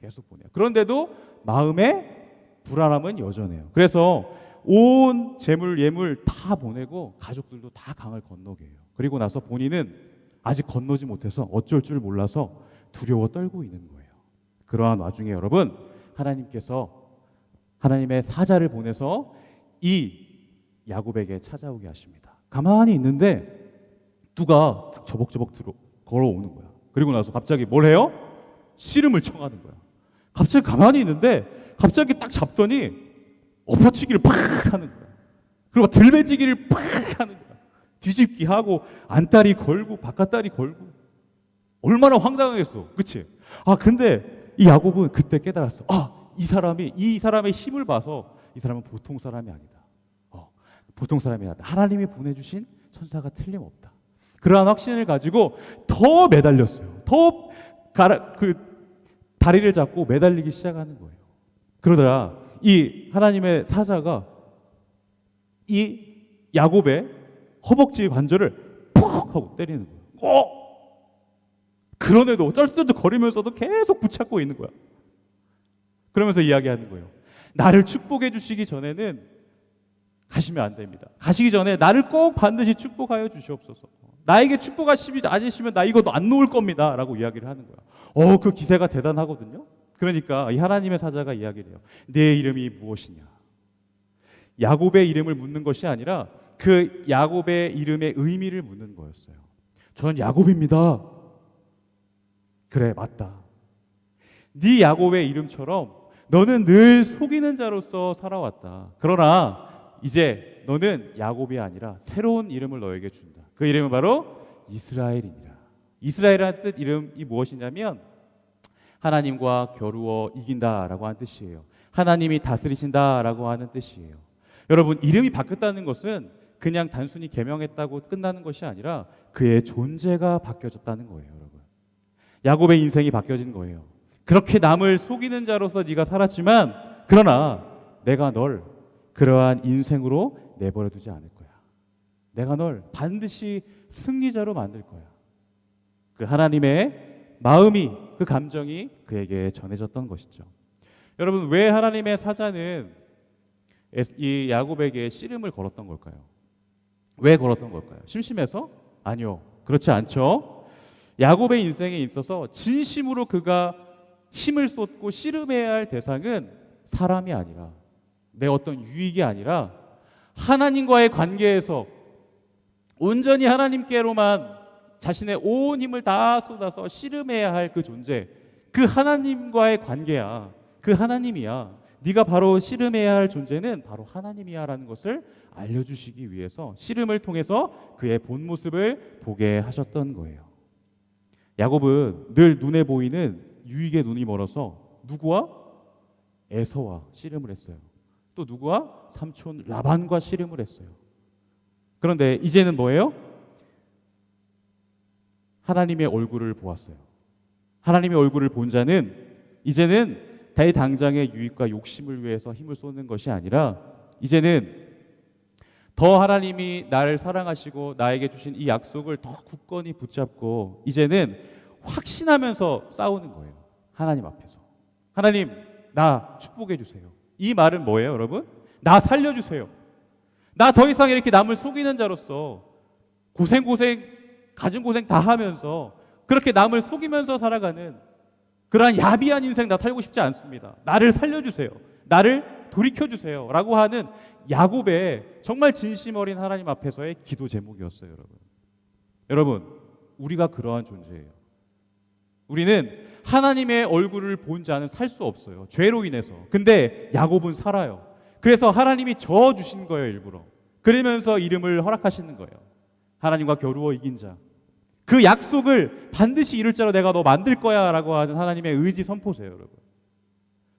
그런데도 마음에 불안함은 여전해요. 그래서 온 재물 예물 다 보내고 가족들도 다 강을 건너게 해요. 그리고 나서 본인은 아직 건너지 못해서 어쩔 줄 몰라서 두려워 떨고 있는 거예요. 그러한 와중에 여러분, 하나님께서 하나님의 사자를 보내서 이 야곱에게 찾아오게 하십니다. 가만히 있는데 누가 딱 저벅저벅 걸어오는 거야. 그리고 나서 갑자기 뭘 해요? 씨름을 청하는 거야. 갑자기 가만히 있는데 갑자기 딱 잡더니 엎어치기를 팍 하는 거야. 그리고 들매지기를 팍 하는 거야. 뒤집기 하고 안다리 걸고 바깥다리 걸고. 얼마나 황당하겠어. 그치? 근데 이 야곱은 그때 깨달았어. 이 사람의 힘을 봐서 이 사람은 보통 사람이 아니다. 보통 사람이 아니다. 하나님이 보내주신 천사가 틀림없다. 그러한 확신을 가지고 더 매달렸어요. 다리를 잡고 매달리기 시작하는 거예요. 그러다가 이 하나님의 사자가 이 야곱의 허벅지 관절을 퍽 하고 때리는 거예요. 그런데도 쩔쩔쩔 거리면서도 계속 붙잡고 있는 거야. 그러면서 이야기하는 거예요. 나를 축복해 주시기 전에는 가시면 안 됩니다. 가시기 전에 나를 꼭 반드시 축복하여 주시옵소서. 나에게 축복하시지 않으시면 나 이거 안 놓을 겁니다 라고 이야기를 하는 거야. 그 기세가 대단하거든요. 그러니까 이 하나님의 사자가 이야기를 해요. 내 이름이 무엇이냐? 야곱의 이름을 묻는 것이 아니라 그 야곱의 이름의 의미를 묻는 거였어요. 저는 야곱입니다. 그래, 맞다. 네 야곱의 이름처럼 너는 늘 속이는 자로서 살아왔다. 그러나 이제 너는 야곱이 아니라 새로운 이름을 너에게 준다. 그 이름은 바로 이스라엘이니라. 이스라엘이라는 뜻 이름이 무엇이냐면 하나님과 겨루어 이긴다라고 하는 뜻이에요. 하나님이 다스리신다라고 하는 뜻이에요. 여러분, 이름이 바뀌었다는 것은 그냥 단순히 계명했다고 끝나는 것이 아니라 그의 존재가 바뀌어졌다는 거예요. 여러분, 야곱의 인생이 바뀌어진 거예요. 그렇게 남을 속이는 자로서 네가 살았지만 그러나 내가 널 그러한 인생으로 내버려 두지 않을 거야. 내가 널 반드시 승리자로 만들 거야. 그 하나님의 마음이, 그 감정이 그에게 전해졌던 것이죠. 여러분, 왜 하나님의 사자는 이 야곱에게 씨름을 걸었던 걸까요? 왜 걸었던 걸까요? 심심해서? 아니요, 그렇지 않죠. 야곱의 인생에 있어서 진심으로 그가 힘을 쏟고 씨름해야 할 대상은 사람이 아니라, 내 어떤 유익이 아니라 하나님과의 관계에서 온전히 하나님께로만 자신의 온 힘을 다 쏟아서 씨름해야 할 그 존재, 그 하나님과의 관계야. 그 하나님이야. 네가 바로 씨름해야 할 존재는 바로 하나님이야 라는 것을 알려주시기 위해서 씨름을 통해서 그의 본 모습을 보게 하셨던 거예요. 야곱은 늘 눈에 보이는 유익에 눈이 멀어서 누구와? 에서와 씨름을 했어요. 또 누구와? 삼촌 라반과 씨름을 했어요. 그런데 이제는 뭐예요? 하나님의 얼굴을 보았어요. 하나님의 얼굴을 본 자는 이제는 대당장의 유익과 욕심을 위해서 힘을 쏟는 것이 아니라 이제는 더 하나님이 나를 사랑하시고 나에게 주신 이 약속을 더 굳건히 붙잡고 이제는 확신하면서 싸우는 거예요. 하나님 앞에서. 하나님, 나 축복해 주세요. 이 말은 뭐예요, 여러분? 나 살려주세요. 나 더 이상 이렇게 남을 속이는 자로서 가진 고생 다 하면서 그렇게 남을 속이면서 살아가는 그러한 야비한 인생 나 살고 싶지 않습니다. 나를 살려주세요. 나를 돌이켜주세요. 라고 하는 야곱의 정말 진심 어린 하나님 앞에서의 기도 제목이었어요, 여러분. 여러분, 우리가 그러한 존재예요. 우리는 하나님의 얼굴을 본 자는 살 수 없어요. 죄로 인해서. 근데 야곱은 살아요. 그래서 하나님이 저어주신 거예요, 일부러. 그러면서 이름을 허락하시는 거예요. 하나님과 겨루어 이긴 자. 그 약속을 반드시 이룰 자로 내가 너 만들 거야 라고 하는 하나님의 의지 선포세요, 여러분.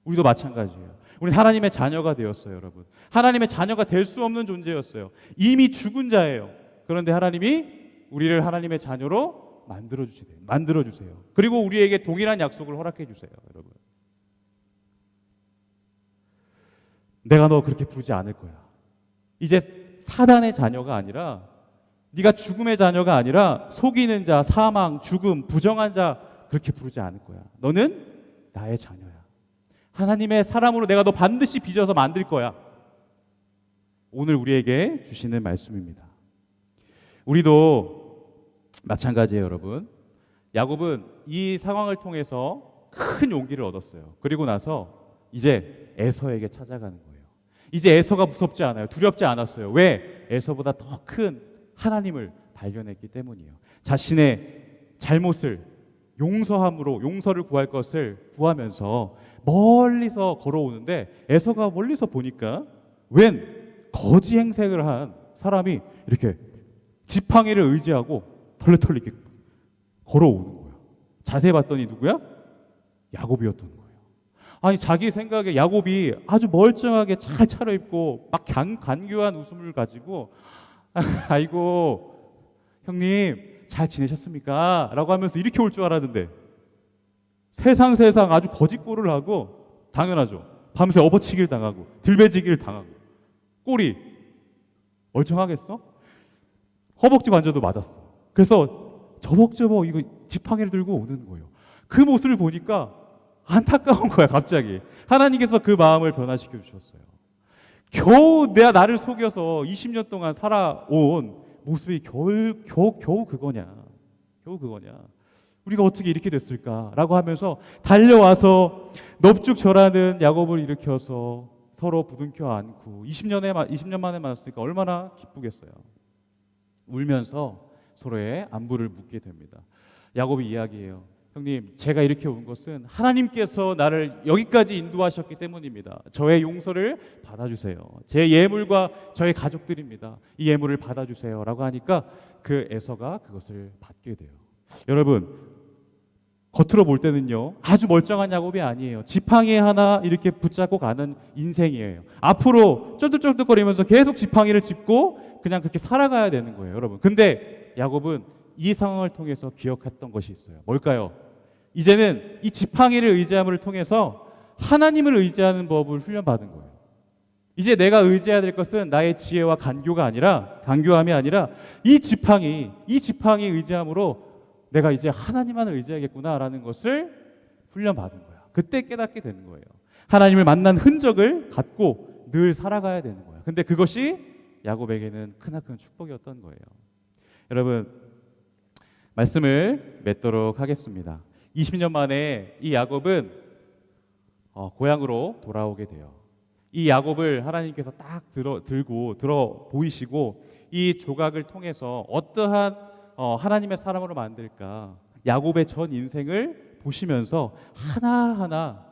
우리도 마찬가지예요. 우리 하나님의 자녀가 되었어요, 여러분. 하나님의 자녀가 될 수 없는 존재였어요. 이미 죽은 자예요. 그런데 하나님이 우리를 하나님의 자녀로 만들어주세요. 그리고 우리에게 동일한 약속을 허락해 주세요, 여러분. 내가 너 그렇게 부르지 않을 거야. 이제 사단의 자녀가 아니라 네가 죽음의 자녀가 아니라 속이는 자, 사망, 죽음, 부정한 자 그렇게 부르지 않을 거야. 너는 나의 자녀야. 하나님의 사람으로 내가 너 반드시 빚어서 만들 거야. 오늘 우리에게 주시는 말씀입니다. 우리도 마찬가지예요, 여러분. 야곱은 이 상황을 통해서 큰 용기를 얻었어요. 그리고 나서 이제 에서에게 찾아가는 거예요. 이제 에서가 무섭지 않아요. 두렵지 않았어요. 왜? 에서보다 더 큰 하나님을 발견했기 때문이에요. 자신의 잘못을 용서함으로 용서를 구할 것을 구하면서 멀리서 걸어오는데 에서가 멀리서 보니까 웬 거지 행색을 한 사람이 이렇게 지팡이를 의지하고 털레털레 이렇게 걸어오는 거예요. 자세히 봤더니 누구야? 야곱이었던 거예요. 아니 자기 생각에 야곱이 아주 멀쩡하게 잘 차려입고 막 간교한 웃음을 가지고 아이고 형님 잘 지내셨습니까? 라고 하면서 이렇게 올 줄 알았는데 세상 아주 거짓골을 하고 당연하죠. 밤새 업어치기를 당하고 들배지기를 당하고 꼴이 멀쩡하겠어? 허벅지 만져도 맞았어. 그래서 저벅저벅 이거 지팡이를 들고 오는 거예요. 그 모습을 보니까 안타까운 거야. 갑자기 하나님께서 그 마음을 변화시켜 주셨어요. 겨우 나를 속여서 20년 동안 살아온 모습이 겨우 그거냐. 우리가 어떻게 이렇게 됐을까라고 하면서 달려와서 넙죽절하는 야곱을 일으켜서 서로 부둥켜 안고 20년 만에 만났으니까 얼마나 기쁘겠어요. 울면서 서로의 안부를 묻게 됩니다. 야곱이 이야기해요. 형님, 제가 이렇게 온 것은 하나님께서 나를 여기까지 인도하셨기 때문입니다. 저의 용서를 받아주세요. 제 예물과 저의 가족들입니다. 이 예물을 받아주세요. 라고 하니까 그 에서가 그것을 받게 돼요. 여러분, 겉으로 볼 때는요 아주 멀쩡한 야곱이 아니에요. 지팡이 하나 이렇게 붙잡고 가는 인생이에요. 앞으로 쩔뚝쩔뚝거리면서 계속 지팡이를 짚고 그냥 그렇게 살아가야 되는 거예요, 여러분. 근데 야곱은 이 상황을 통해서 기억했던 것이 있어요. 뭘까요? 이제는 이 지팡이를 의지함을 통해서 하나님을 의지하는 법을 훈련받은 거예요. 이제 내가 의지해야 될 것은 나의 지혜와 간교함이 아니라 이 지팡이 의지함으로 내가 이제 하나님만을 의지하겠구나라는 것을 훈련받은 거야. 그때 깨닫게 되는 거예요. 하나님을 만난 흔적을 갖고 늘 살아가야 되는 거야. 근데 그것이 야곱에게는 크나큰 축복이었던 거예요. 여러분, 말씀을 맺도록 하겠습니다. 20년 만에 이 야곱은 고향으로 돌아오게 돼요. 이 야곱을 하나님께서 딱 들어 보이시고 이 조각을 통해서 어떠한 하나님의 사람으로 만들까 야곱의 전 인생을 보시면서 하나하나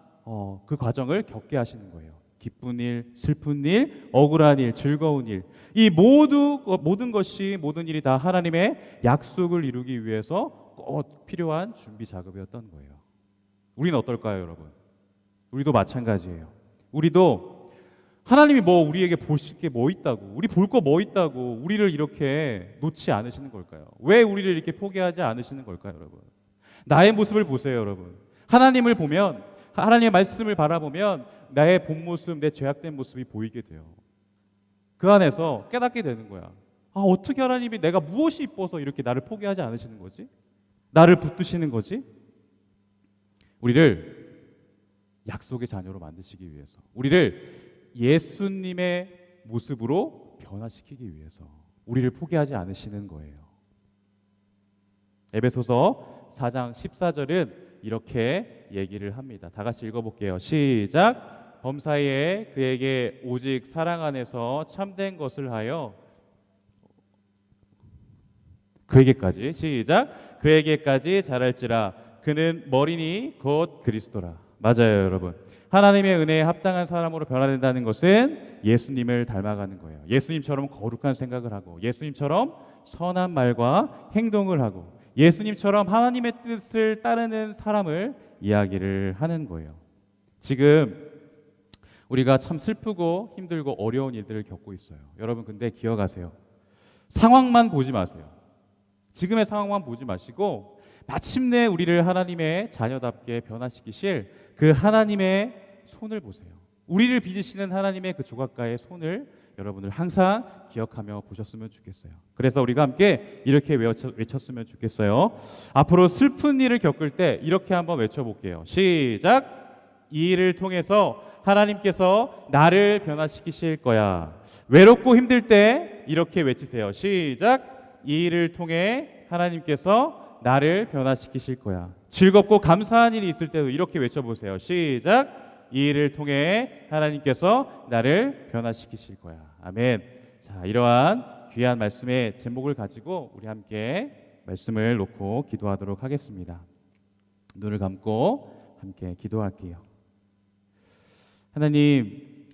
그 과정을 겪게 하시는 거예요. 기쁜 일, 슬픈 일, 억울한 일, 즐거운 일, 이 모든 일이 다 하나님의 약속을 이루기 위해서 꼭 필요한 준비 작업이었던 거예요. 우리는 어떨까요, 여러분? 우리도 마찬가지예요. 우리도 하나님이 뭐 우리에게 보실 게 뭐 있다고, 우리 볼 거 뭐 있다고 우리를 이렇게 놓지 않으시는 걸까요? 왜 우리를 이렇게 포기하지 않으시는 걸까요, 여러분? 나의 모습을 보세요, 여러분. 하나님을 보면, 하나님의 말씀을 바라보면 나의 본 모습, 내 죄악된 모습이 보이게 돼요. 그 안에서 깨닫게 되는 거야. 아, 어떻게 하나님이 내가 무엇이 이뻐서 이렇게 나를 포기하지 않으시는 거지? 나를 붙드시는 거지? 우리를 약속의 자녀로 만드시기 위해서, 우리를 예수님의 모습으로 변화시키기 위해서 우리를 포기하지 않으시는 거예요. 에베소서 4장 14절은 이렇게 얘기를 합니다. 다 같이 읽어볼게요. 시작. 범사에 그에게 오직 사랑 안에서 참된 것을 하여 그에게까지, 시작, 그에게까지 자랄지라. 그는 머리니 곧 그리스도라. 맞아요, 여러분. 하나님의 은혜에 합당한 사람으로 변화된다는 것은 예수님을 닮아가는 거예요. 예수님처럼 거룩한 생각을 하고, 예수님처럼 선한 말과 행동을 하고, 예수님처럼 하나님의 뜻을 따르는 사람을 이야기를 하는 거예요. 지금 우리가 참 슬프고 힘들고 어려운 일들을 겪고 있어요. 여러분, 근데 기억하세요. 상황만 보지 마세요. 지금의 상황만 보지 마시고 마침내 우리를 하나님의 자녀답게 변화시키실 그 하나님의 손을 보세요. 우리를 빚으시는 하나님의 그 조각가의 손을 여러분들 항상 기억하며 보셨으면 좋겠어요. 그래서 우리가 함께 이렇게 외쳤으면 좋겠어요. 앞으로 슬픈 일을 겪을 때 이렇게 한번 외쳐볼게요. 시작. 이 일을 통해서 하나님께서 나를 변화시키실 거야. 외롭고 힘들 때 이렇게 외치세요. 시작. 이 일을 통해 하나님께서 나를 변화시키실 거야. 즐겁고 감사한 일이 있을 때도 이렇게 외쳐보세요. 시작. 이 일을 통해 하나님께서 나를 변화시키실 거야. 아멘. 자, 이러한 귀한 말씀의 제목을 가지고 우리 함께 말씀을 놓고 기도하도록 하겠습니다. 눈을 감고 함께 기도할게요. 하나님,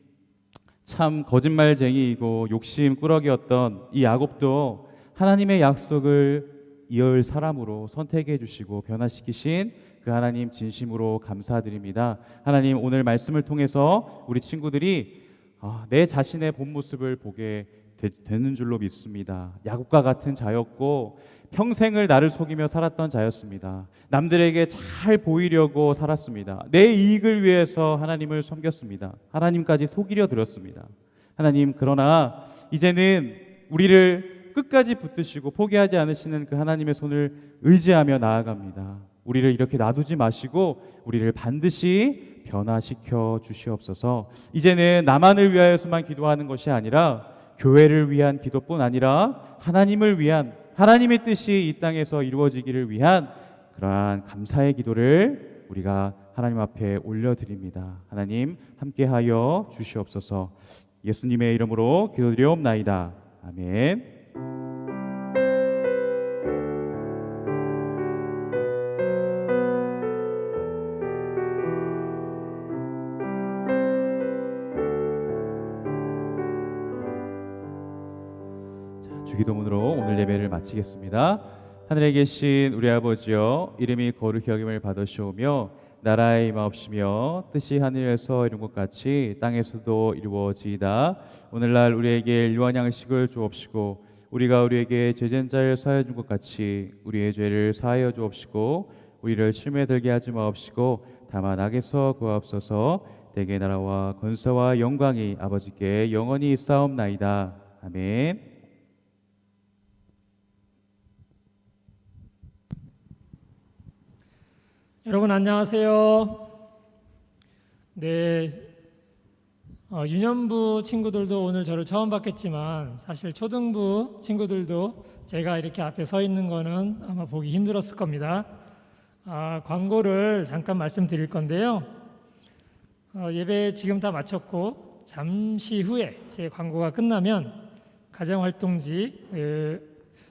참 거짓말쟁이이고 욕심꾸러기였던 이 야곱도 하나님의 약속을 이을 사람으로 선택해 주시고 변화시키신 그 하나님 진심으로 감사드립니다. 하나님, 오늘 말씀을 통해서 우리 친구들이 내 자신의 본 모습을 보게 되는 줄로 믿습니다. 야곱과 같은 자였고 평생을 나를 속이며 살았던 자였습니다. 남들에게 잘 보이려고 살았습니다. 내 이익을 위해서 하나님을 섬겼습니다. 하나님까지 속이려 들었습니다. 하나님, 그러나 이제는 우리를 끝까지 붙드시고 포기하지 않으시는 그 하나님의 손을 의지하며 나아갑니다. 우리를 이렇게 놔두지 마시고 우리를 반드시 변화시켜 주시옵소서. 이제는 나만을 위하여서만 기도하는 것이 아니라 교회를 위한 기도뿐 아니라 하나님을 위한, 하나님의 뜻이 이 땅에서 이루어지기를 위한 그러한 감사의 기도를 우리가 하나님 앞에 올려드립니다. 하나님, 함께하여 주시옵소서. 예수님의 이름으로 기도드리옵나이다. 아멘. 주기도문으로 오늘 예배를 마치겠습니다. 하늘에 계신 우리 아버지여, 이름이 거룩히 여김을 받으시오며 나라의 임하옵시며 뜻이 하늘에서 이룬 것 같이 땅에서도 이루어지이다. 오늘날 우리에게 일용할 양식을 주옵시고 우리가 우리에게 죄진 자를 사하여 준 것 같이 우리의 죄를 사하여 주옵시고 우리를 시험에 들게 하지 마옵시고 다만 악에서 구하옵소서. 대개 나라와 권세와 영광이 아버지께 영원히 있사옵나이다. 아멘. 여러분 안녕하세요. 네, 유년부 친구들도 오늘 저를 처음 봤겠지만 사실 초등부 친구들도 제가 이렇게 앞에 서 있는 거는 아마 보기 힘들었을 겁니다. 광고를 잠깐 말씀드릴 건데요. 예배 지금 다 마쳤고 잠시 후에 제 광고가 끝나면 가정활동지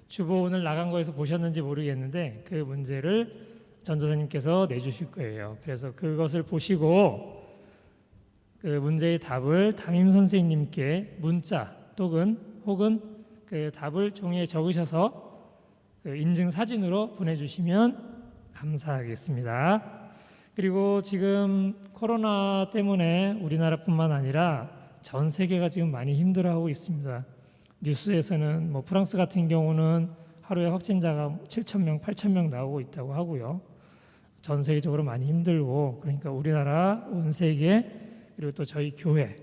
주보 오늘 나간 거에서 보셨는지 모르겠는데 그 문제를 전도사님께서 내주실 거예요. 그래서 그것을 보시고 그 문제의 답을 담임 선생님께 문자 혹은 그 답을 종이에 적으셔서 그 인증 사진으로 보내주시면 감사하겠습니다. 그리고 지금 코로나 때문에 우리나라뿐만 아니라 전 세계가 지금 많이 힘들어하고 있습니다. 뉴스에서는 뭐 프랑스 같은 경우는 하루에 확진자가 7,000명, 8,000명 나오고 있다고 하고요. 전 세계적으로 많이 힘들고, 그러니까 우리나라, 온 세계, 그리고 또 저희 교회,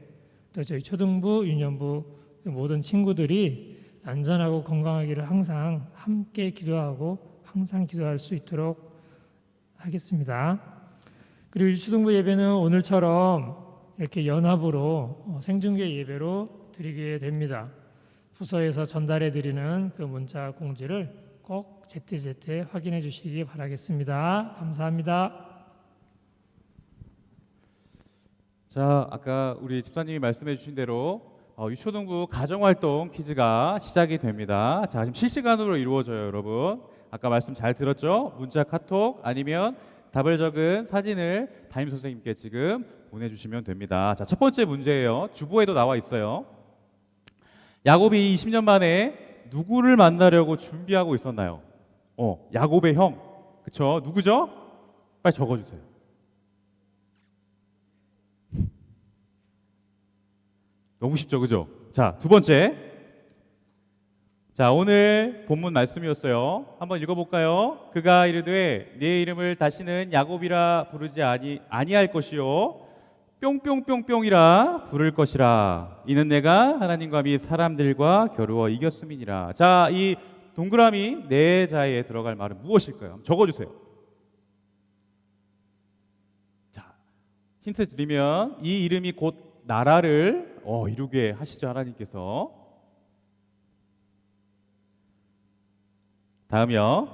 또 저희 초등부, 유년부 모든 친구들이 안전하고 건강하기를 항상 함께 기도하고 항상 기도할 수 있도록 하겠습니다. 그리고 유초등부 예배는 오늘처럼 이렇게 연합으로 생중계 예배로 드리게 됩니다. 부서에서 전달해 드리는 그 문자 공지를 꼭 제때제때 확인해 주시기 바라겠습니다. 감사합니다. 자, 아까 우리 집사님이 말씀해 주신 대로 유초등부 가정활동 퀴즈가 시작이 됩니다. 자, 지금 실시간으로 이루어져요, 여러분. 아까 말씀 잘 들었죠? 문자, 카톡 아니면 답을 적은 사진을 담임 선생님께 지금 보내주시면 됩니다. 자, 첫 번째 문제예요. 주보에도 나와 있어요. 야곱이 20년 만에 누구를 만나려고 준비하고 있었나요? 야곱의 형. 그쵸? 누구죠? 빨리 적어주세요. 너무 쉽죠, 그죠? 자, 두 번째. 자, 오늘 본문 말씀이었어요. 한번 읽어볼까요? 그가 이르되 네 이름을 다시는 야곱이라 부르지 아니할 것이요 뿅뿅뿅뿅이라 부를 것이라. 이는 내가 하나님과 및 사람들과 겨루어 이겼음이니라. 자, 이 동그라미 네 자에 들어갈 말은 무엇일까요? 적어주세요. 자, 힌트 드리면 이 이름이 곧 나라를 이루게 하시죠, 하나님께서. 다음이요.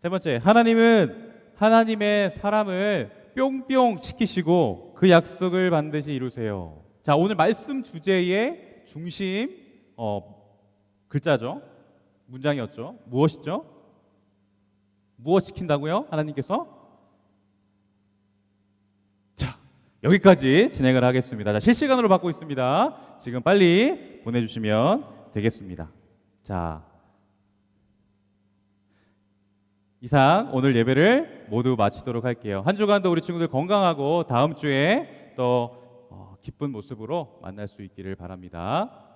세 번째, 하나님은 하나님의 사람을 뿅뿅 시키시고 그 약속을 반드시 이루세요. 자, 오늘 말씀 주제의 중심 글자죠. 문장이었죠. 무엇이죠? 무엇 시킨다고요? 하나님께서? 자, 여기까지 진행을 하겠습니다. 자, 실시간으로 받고 있습니다. 지금 빨리 보내주시면 되겠습니다. 자, 이상 오늘 예배를 모두 마치도록 할게요. 한 주간도 우리 친구들 건강하고 다음 주에 또 기쁜 모습으로 만날 수 있기를 바랍니다.